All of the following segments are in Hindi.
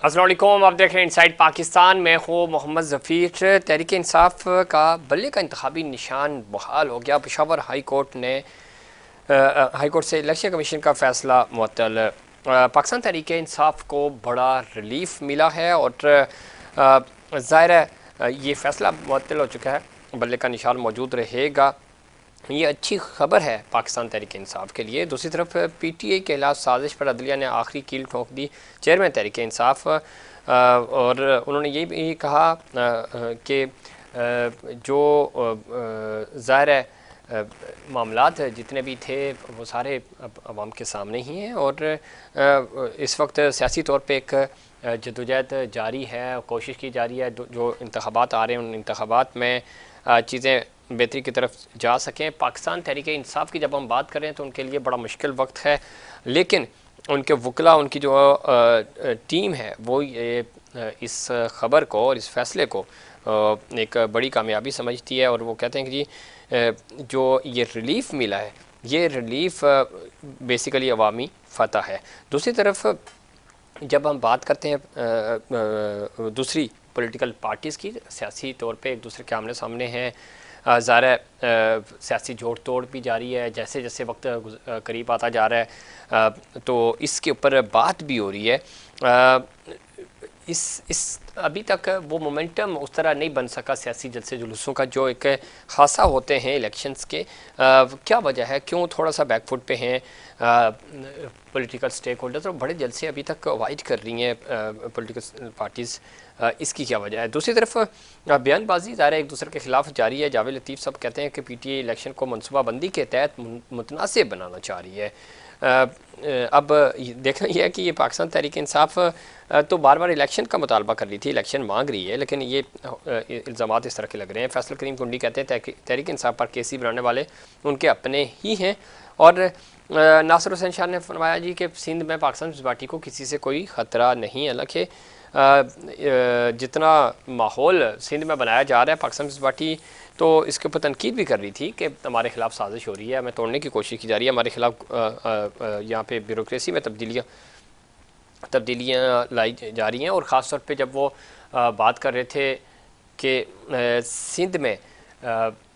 अस्सलाम वालेकुम, आप देख रहे हैं इनसाइड पाकिस्तान। मैं हूँ मोहम्मद ज़फ़ीर। तहरीक इंसाफ का बल्ले का इंतखाबी निशान बहाल हो गया। पेशावर हाई कोर्ट ने हाई कोर्ट से इलेक्शन कमीशन का फ़ैसला मुअत्तल। पाकिस्तान तहरीक इंसाफ को बड़ा रिलीफ मिला है और ज़ाहिर है ये फ़ैसला मुअत्तल हो चुका है। बल्ले का निशान मौजूद रहेगा। ये अच्छी खबर है पाकिस्तान तहरीक इंसाफ के लिए। दूसरी तरफ पीटीआई के खिलाफ साजिश पर अदलिया ने आखिरी कील ठोक दी। चेयरमैन तहरीक इंसाफ और उन्होंने ये भी कहा कि जो ज़ाहिर है मामलात जितने भी थे वो सारे अवाम के सामने ही हैं और इस वक्त सियासी तौर पे एक जदोजहद जारी है, कोशिश की जा रही है जो इंतखाबात आ रहे हैं उन इंतखाबात में चीज़ें बेहतरी की तरफ जा सकें। पाकिस्तान तहरीक इंसाफ की जब हम बात करें तो उनके लिए बड़ा मुश्किल वक्त है, लेकिन उनके वकला उनकी जो टीम है वो ये इस ख़बर को और इस फ़ैसले को एक बड़ी कामयाबी समझती है और वो कहते हैं कि जी जो ये रिलीफ़ मिला है ये रिलीफ़ बेसिकली अवामी फ़तह है। दूसरी तरफ जब हम बात करते हैं दूसरी पॉलिटिकल पार्टीज़ की, सियासी तौर पे एक दूसरे के आमने सामने हैं। ज़ाहिर सियासी जोड़ तोड़ भी जारी है, जैसे जैसे वक्त करीब आता जा रहा है तो इसके ऊपर बात भी हो रही है। इस अभी तक वो मोमेंटम उस तरह नहीं बन सका सियासी जलसे जुलूसों का जो एक खासा होते हैं इलेक्शंस के। क्या वजह है, क्यों थोड़ा सा बैकफुट पे हैं पॉलिटिकल स्टेक होल्डर्स और बड़े जलसे अभी तक अवॉइड कर रही हैं पॉलिटिकल पार्टीज़, इसकी क्या वजह है? दूसरी तरफ बयानबाजी ज़ाहिर एक दूसरे के खिलाफ जारी है। जावेद लतीफ़ साहब कहते हैं कि पीटीआई इलेक्शन को मनसूबाबंदी के तहत मुतनासिब बनाना चाह रही है। अब देखना यह है कि ये पाकिस्तान तहरीक इंसाफ तो बार बार इलेक्शन का मुतालबा कर रही थी, इलेक्शन मांग रही है, लेकिन ये इल्ज़ामात इस तरह के लग रहे हैं। फैसल करीम कुंडी कहते हैं तहरीक इंसाफ पर केसी बनाने वाले उनके अपने ही हैं और नासिर हुसैन शाह ने फरमाया जी कि सिंध में पाकिस्तान पीपल्स पार्टी को किसी से कोई ख़तरा नहीं है। हालांकि जितना माहौल सिंध में बनाया जा रहा है पाकिस्तान पीपल्स पार्टी तो इसके ऊपर तनकीद भी कर रही थी कि हमारे खिलाफ साजिश हो रही है, हमें तोड़ने की कोशिश की जा रही है, हमारे खिलाफ यहाँ पे ब्यूरोक्रेसी में तब्दीलियाँ लाई जा रही हैं। और ख़ास तौर पे जब वो बात कर रहे थे कि सिंध में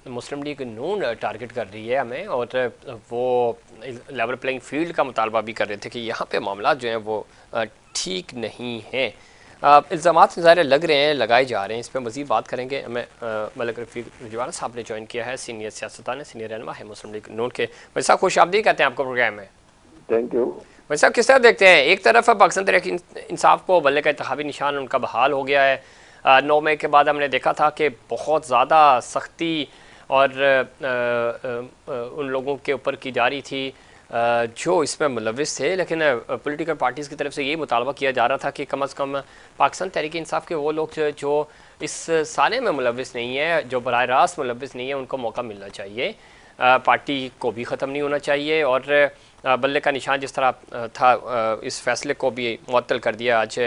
मुस्लिम लीग नून टारगेट कर रही है हमें और वो लेवल प्लेइंग फील्ड का मुतालबा भी कर रहे थे कि यहाँ पे मामला जो हैं वो ठीक नहीं हैं। इल्ज़ामात ज़ाहिर लग रहे हैं, लगाए जा रहे हैं, इस पर मज़ीद बात करेंगे। हमें मलिक रफ़ीक रिजवाना साहब ने ज्वाइन किया है, सीनियर सियासतदान है, सीनियर रहनुमा है मुस्लिम लीग नून के। भाई साहब खुश आमदीद कहते हैं आपको प्रोग्राम में। Thank you. भाई साहब किस तरह देखते हैं, एक तरफ पाकिस्तान तहरीक इंसाफ को बल्ले का इंतखाबी निशान उनका बहाल हो गया है। 9 मई के बाद हमने देखा था कि बहुत ज़्यादा सख्ती और उन लोगों के ऊपर की जा रही थी जो इसमें मुलविस थे, लेकिन पॉलिटिकल पार्टीज़ की तरफ से ये मुतालबा किया जा रहा था कि कम अज़ कम पाकिस्तान तहरीक इंसाफ के वो लोग जो इस साले में मुलविस नहीं है, जो बराह रास्त मुलविस नहीं है, उनको मौका मिलना चाहिए। पार्टी को भी ख़त्म नहीं होना चाहिए और बल्ले का निशान जिस तरह था इस फैसले को भी मुअत्तल कर दिया आज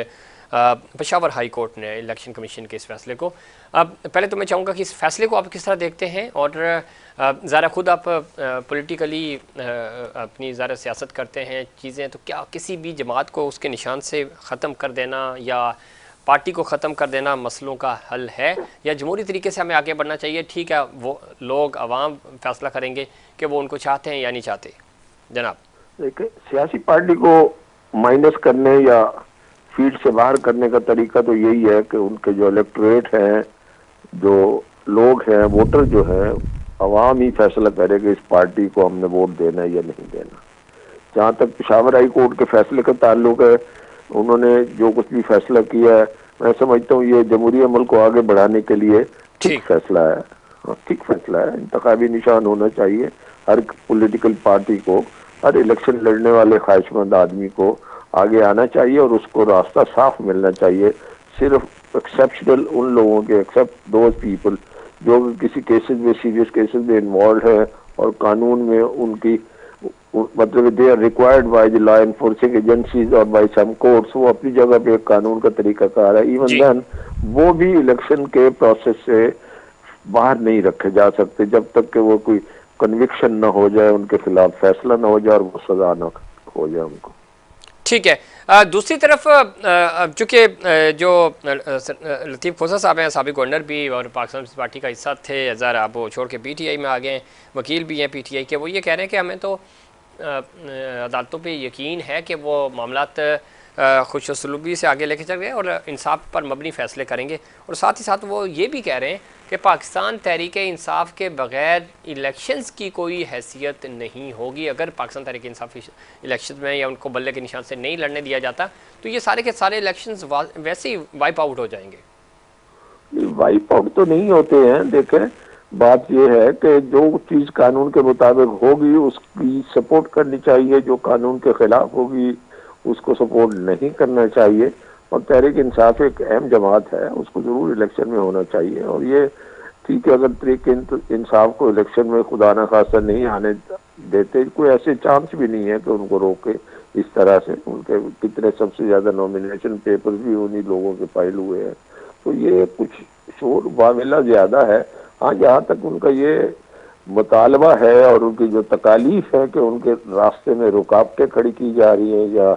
पेशावर हाई कोर्ट ने इलेक्शन कमीशन के इस फैसले को। अब पहले तो मैं चाहूँगा कि इस फैसले को आप किस तरह देखते हैं और ज़रा खुद आप पॉलिटिकली अपनी ज़रा सियासत करते हैं चीज़ें, तो क्या किसी भी जमात को उसके निशान से ख़त्म कर देना या पार्टी को ख़त्म कर देना मसलों का हल है, या जमहूरी तरीके से हमें आगे बढ़ना चाहिए? ठीक है, वो लोग आवाम फैसला करेंगे कि वो उनको चाहते हैं या नहीं चाहते। जनाब देखिए, सियासी पार्टी को माइनस करने या फील्ड से बाहर करने का तरीका तो यही है कि उनके जो इलेक्टोरेट हैं, जो लोग हैं, वोटर जो है, अवाम ही फैसला करे कि इस पार्टी को हमने वोट देना है या नहीं देना। जहाँ तक पेशावर हाई कोर्ट के फैसले का ताल्लुक है, उन्होंने जो कुछ भी फैसला किया है, मैं समझता हूँ ये जमहूरी अमल को आगे बढ़ाने के लिए ठीक फैसला है। हाँ, ठीक फैसला है। इंतखाबी निशान होना चाहिए हर पॉलिटिकल पार्टी को, हर इलेक्शन लड़ने वाले ख्वाहिशमंद आदमी को आगे आना चाहिए और उसको रास्ता साफ मिलना चाहिए। सिर्फ एक्सेप्शनल उन लोगों के, एक्सेप्ट दोज पीपल जो किसी केसेस में, सीरियस केसेस में इन्वॉल्व है और कानून में उनकी मतलब they are required by the law enforcing agencies और बाय सम कोर्ट्स, वो अपनी जगह पे एक कानून का तरीका कार है। इवन देन वो भी इलेक्शन के प्रोसेस से बाहर नहीं रखे जा सकते जब तक कि वो कोई कन्विक्शन ना हो जाए, उनके खिलाफ फैसला ना हो जाए और वो सजा ना हो जाए उनको। ठीक है। दूसरी तरफ चूँकि जो लतीफ़ खोसा साहब हैं, साबिक़ गवर्नर भी और पाकिस्तान पीपल्स पार्टी का हिस्सा थे, ज़रा अब वो छोड़ के पीटीआई में आ गए हैं, वकील भी हैं पीटीआई के, वो ये कह रहे हैं कि हमें तो अदालतों पे यकीन है कि वो मामलात खुश उसलूबी से आगे लेके चल गए और इंसाफ पर मबनी फ़ैसले करेंगे। और साथ ही साथ वो ये भी कह रहे हैं कि पाकिस्तान तहरीक इंसाफ के बग़ैर इलेक्शंस की कोई हैसियत नहीं होगी। अगर पाकिस्तान तहरीक इंसाफ इलेक्शन में या उनको बल्ले के निशान से नहीं लड़ने दिया जाता तो ये सारे के सारे इलेक्शंस वैसे ही वाइप आउट हो जाएंगे। वाइप आउट तो नहीं होते हैं। देखें, बात यह है कि जो चीज कानून के मुताबिक होगी उसकी सपोर्ट करनी चाहिए, जो कानून के खिलाफ होगी उसको सपोर्ट नहीं करना चाहिए। और तहरीक इंसाफ एक अहम जमात है, उसको जरूर इलेक्शन में होना चाहिए। और ये ठीक है, अगर तहरीक इंसाफ को इलेक्शन में खुदा न खासा नहीं आने देते, कोई ऐसे चांस भी नहीं है कि उनको रोके इस तरह से। उनके कितने सबसे ज्यादा नॉमिनेशन पेपर भी उन्हीं लोगों के फाइल हुए हैं। तो ये कुछ शोर वावेला ज्यादा है। हाँ, जहाँ तक उनका ये मुतालबा है और उनकी जो तकालीफ है कि उनके रास्ते में रुकावटें खड़ी की जा रही हैं या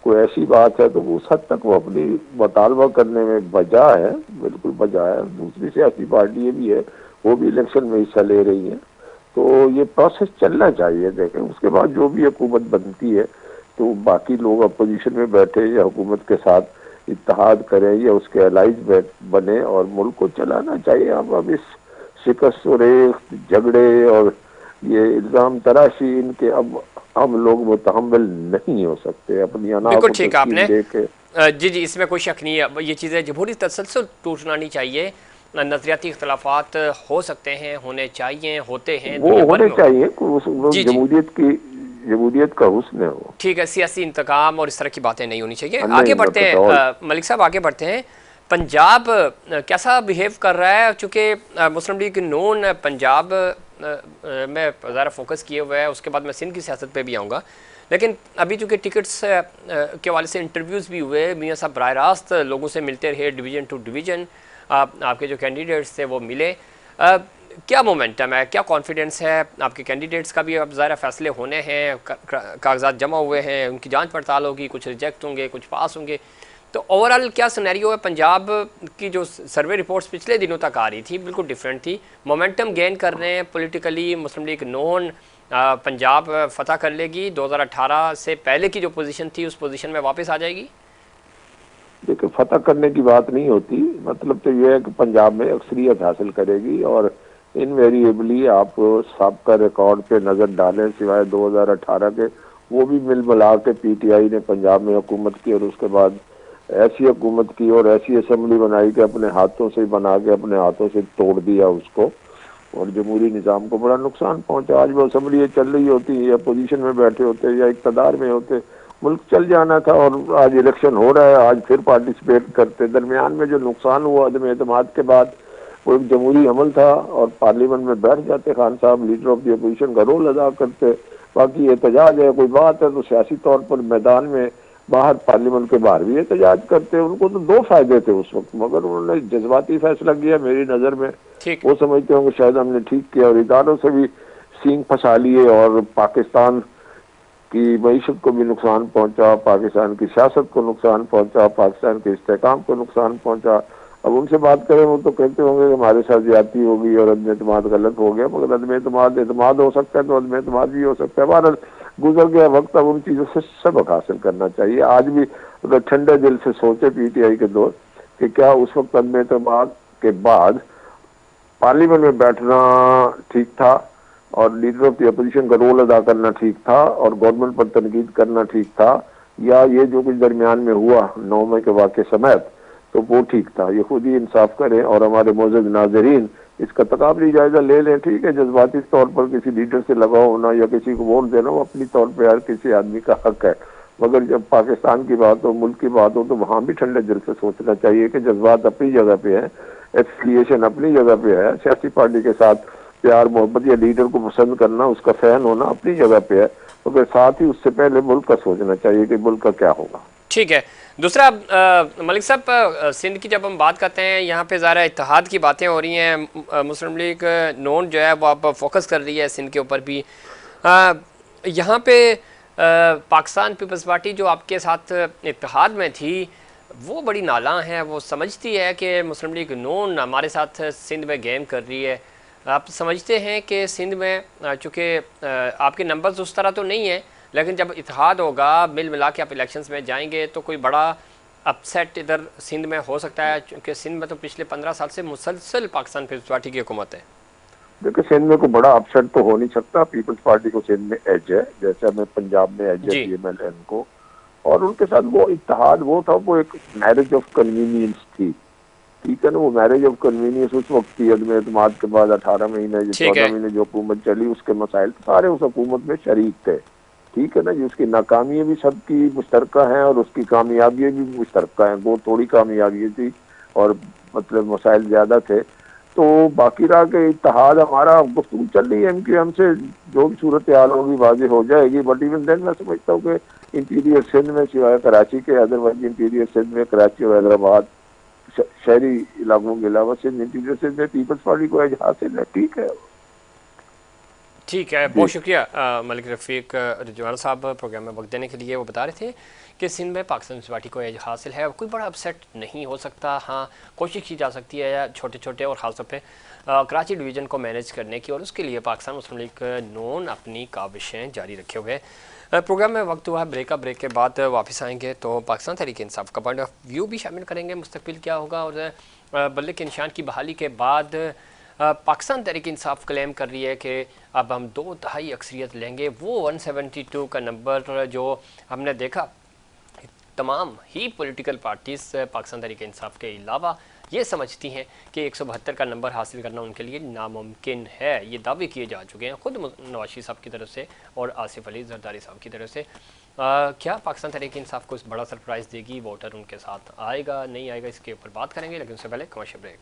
कोई ऐसी बात है, तो उस हद तक वो अपनी मुतालबा करने में बजा है, बिल्कुल बजा है। दूसरी सियासी पार्टियां भी है, वो भी इलेक्शन में हिस्सा ले रही हैं। तो ये प्रोसेस चलना चाहिए। देखें, उसके बाद जो भी हुकूमत बनती है तो बाकी लोग अपोजिशन में बैठे या हुकूमत के साथ इत्तेहाद करें या उसके एलाइज बने और मुल्क को चलाना चाहिए। अब इस शिकस्त और झगड़े और ये इल्जाम तराशी इनके अब हम लोग मुतहम्मिल नहीं हो सकते। अपनी अना बिल्कुल को ठीक तस्कीन आपने। देके जी जी, इसमें कोई शक नहीं है। ये चीज़ें जमहूरी तसलसल टूटना नहीं चाहिए। नज़रियाती इख्तलाफात हो सकते हैं, होने चाहिए, होते हैं, वो दुनिया भर होने में होते हैं। चाहिए। वो जी जी, जमहूरियत का हुस्न है वो। ठीक है, सियासी इंतकाम और इस तरह की बातें नहीं होनी चाहिए। आगे नहीं बढ़ते नॉट एट हैं ऑल। मलिक साहब, आगे बढ़ते हैं। पंजाब कैसा बिहेव कर रहा है? चूँकि मुस्लिम लीग नून पंजाब में ज़रा फोकस किए हुए है, उसके बाद मैं सिंध की सियासत पे भी आऊँगा। लेकिन अभी चूँकि टिकट्स के हवाले से इंटरव्यूज़ भी हुए, मियाँ साहब बराह रास्त लोगों से मिलते रहे, डिवीज़न टू डिवीज़न आपके जो कैंडिडेट्स थे वो मिले। क्या मोमेंटम है, क्या कॉन्फिडेंस है आपके कैंडिडेट्स का? भी अब ज़रा फैसले होने हैं, कागजात जमा हुए हैं, उनकी जांच पड़ताल होगी, कुछ रिजेक्ट होंगे, कुछ पास होंगे। तो ओवरऑल क्या सिनेरियो है? पंजाब की जो सर्वे रिपोर्ट्स पिछले दिनों तक आ रही थी बिल्कुल डिफरेंट थी। मोमेंटम गेन कर रहे हैं पॉलिटिकली, मुस्लिम लीग नून पंजाब फतह कर लेगी, 2018 से पहले की जो पोजीशन थी उस पोजीशन में वापस आ जाएगी? देखिए, फतह करने की बात नहीं होती। मतलब तो यह है कि पंजाब में अक्सरियत हासिल करेगी। और इनवेरिएबली आप सबका रिकॉर्ड पे नजर डालें, सिवाय 2018 के, वो भी मिल मिला के पीटीआई ने पंजाब में हुकूमत की और उसके बाद ऐसी हुकूमत की और ऐसी असम्बली बनाई कि अपने हाथों से बना के अपने हाथों से तोड़ दिया उसको। और जमहूरी निज़ाम को बड़ा नुकसान पहुंचा। आज वो असम्बली चल रही होती या पोजीशन में बैठे होते या इक़्तिदार में होते, मुल्क चल जाना था। और आज इलेक्शन हो रहा है, आज फिर पार्टिसिपेट करते। दरमियान में जो नुकसान हुआ अदम एतमाद के बाद, वो एक जमहूरी अमल था और पार्लियामेंट में बैठ जाते खान साहब, लीडर ऑफ द अपोजिशन का रोल अदा करते। बाकी एहतजाज है, कोई बात है तो सियासी तौर पर मैदान में, बाहर पार्लियामेंट के बाहर भी एहतजाज करते। उनको तो दो फायदे थे उस वक्त, मगर उन्होंने जज्बाती फैसला किया मेरी नज़र में। ठीक। वो समझते होंगे शायद हमने ठीक किया और इदारों से भी सींग फंसा लिए और पाकिस्तान की मईशत को भी नुकसान पहुंचा, पाकिस्तान की सियासत को नुकसान पहुंचा, पाकिस्तान के इस्तेहकाम को नुकसान पहुंचा। अब उनसे बात करें वो तो कहते होंगे कि हमारे साथ ज्यादती होगी और अदम एतमाद गलत हो गया, मगर अदम एतमाद हो सकता है तो अदम एतमाद भी हो सकता है। बहरहाल गुजर गया वक्त, अब उन चीजों से सबक हासिल करना चाहिए। आज भी अगर ठंडे दिल से सोचे पीटीआई के दोस्त कि क्या उस वक्त अदम एतमाद के बाद पार्लियामेंट में बैठना ठीक था और लीडर ऑफ द अपोजिशन का रोल अदा करना ठीक था और गवर्नमेंट पर तनकीद करना ठीक था, या ये जो कुछ दरमियान में हुआ 9 मई के वाक़े समेत, तो वो ठीक था। ये खुद ही इंसाफ करें और हमारे मोअज़्ज़ज़ नाज़रीन इसका तकाबली जायजा ले लें। ठीक है, जज्बाती तौर पर किसी लीडर से लगाव होना या किसी को वोट देना वो अपनी तौर पर हर किसी आदमी का हक है, मगर जब पाकिस्तान की बात हो, मुल्क की बात हो, तो वहाँ भी ठंडे दिल से सोचना चाहिए कि जज्बात अपनी जगह पे है, एफिलिएशन अपनी जगह पे है, सियासी पार्टी के साथ प्यार मोहब्बत या लीडर को पसंद करना, उसका फैन होना अपनी जगह पे है, मगर साथ ही उससे पहले मुल्क का सोचना चाहिए कि मुल्क का क्या होगा। ठीक है। दूसरा मलिक साहब, सिंध की जब हम बात करते हैं, यहाँ पे ज़रा इत्तेहाद की बातें हो रही हैं, मुस्लिम लीग नून जो है वो अब फोकस कर रही है सिंध के ऊपर भी। यहाँ पे पाकिस्तान पीपल्स पार्टी जो आपके साथ इत्तेहाद में थी वो बड़ी नाला है, वो समझती है कि मुस्लिम लीग नून हमारे साथ सिंध में गेम कर रही है। आप समझते हैं कि सिंध में चूँकि आपके नंबर्स उस तरह तो नहीं है, लेकिन जब इत्तेहाद होगा मिल मिला के आप इलेक्शंस में जाएंगे तो कोई बड़ा अपसेट इधर सिंध में हो सकता है, क्योंकि सिंध में तो पिछले 15 साल से मुसलसल पाकिस्तान पीपल्स पार्टी की हुकूमत है। देखिए, सिंध में कोई बड़ा अपसेट तो हो नहीं सकता। पीपल्स पार्टी को सिंध में एज है, जैसे हमें पंजाब में एज है जी PMLN को। और उनके साथ वो इत्तेहाद वो था, वो एक मैरिज ऑफ कन्वीनियंस थी, ठीक है ना। वो मैरिज ऑफ कन्वीनियंस उस वक्त थी, अदम एतमाद के बाद 18 महीने या ठीक 14 है। महीने जो हुकूमत चली, उसके मसाइल सारे उस हुकूमत में शरीक थे, ठीक है ना जी। उसकी नाकामियां भी सबकी मुश्तरका हैं और उसकी कामयाबियां भी मुश्तरका हैं। वो थोड़ी कामयाबी थी और मतलब मसाइल ज्यादा थे। तो बाकी रहा कि इत्तेहाद हमारा गुफ्तगू चल रही है MQM से, जो भी सूरत हाल होगी वाज़ेह हो जाएगी। बट इवन देन मैं समझता हूँ कि इंटीरियर सिंध में सिवाय कराची के, अदरवाइज इंटीरियर सिंध में कराची और हैदराबाद शहरी इलाकों के अलावा सिंध इंटीरियर सिंध में पीपल्स पार्टी को एज हासिल है, ठीक है ठीक है, जी। बहुत शुक्रिया मलिक रफ़ीक रिजवाना साहब प्रोग्राम में वक्त देने के लिए। वो बता रहे थे कि सिंध में पाकिस्तान पीपल्स पार्टी को एज हासिल है, कोई बड़ा अपसेट नहीं हो सकता। हाँ, कोशिश की जा सकती है छोटे छोटे और ख़ासतौर पे कराची डिवीज़न को मैनेज करने की, और उसके लिए पाकिस्तान मुस्लिम लीग नून अपनी काविशें जारी रखे हुए। प्रोग्राम में वक्त हुआ है ब्रेक के बाद वापस आएंगे तो पाकिस्तान तहरीक इंसाफ का पॉइंट ऑफ व्यू भी शामिल करेंगे, मुस्तकबिल क्या होगा। और बल्ले के निशान की बहाली के बाद पाकिस्तान तहरीक इंसाफ क्लेम कर रही है कि अब हम 2/3 अक्सरियत लेंगे। वो 172 का नंबर जो हमने देखा तमाम ही पॉलिटिकल पार्टीज़ पाकिस्तान तहरीक इंसाफ के अलावा ये समझती हैं कि 172 का नंबर हासिल करना उनके लिए नामुमकिन है। ये दावे किए जा चुके हैं खुद नवाज शरीफ साहब की तरफ से और आसिफ अली जरदारी साहब की तरफ से। क्या पाकिस्तान तहरीक इंसाफ को बड़ा सरप्राइज़ देगी, वोटर उनके साथ आएगा नहीं आएगा, इसके ऊपर बात करेंगे, लेकिन उससे पहले कमर्शियल ब्रेक।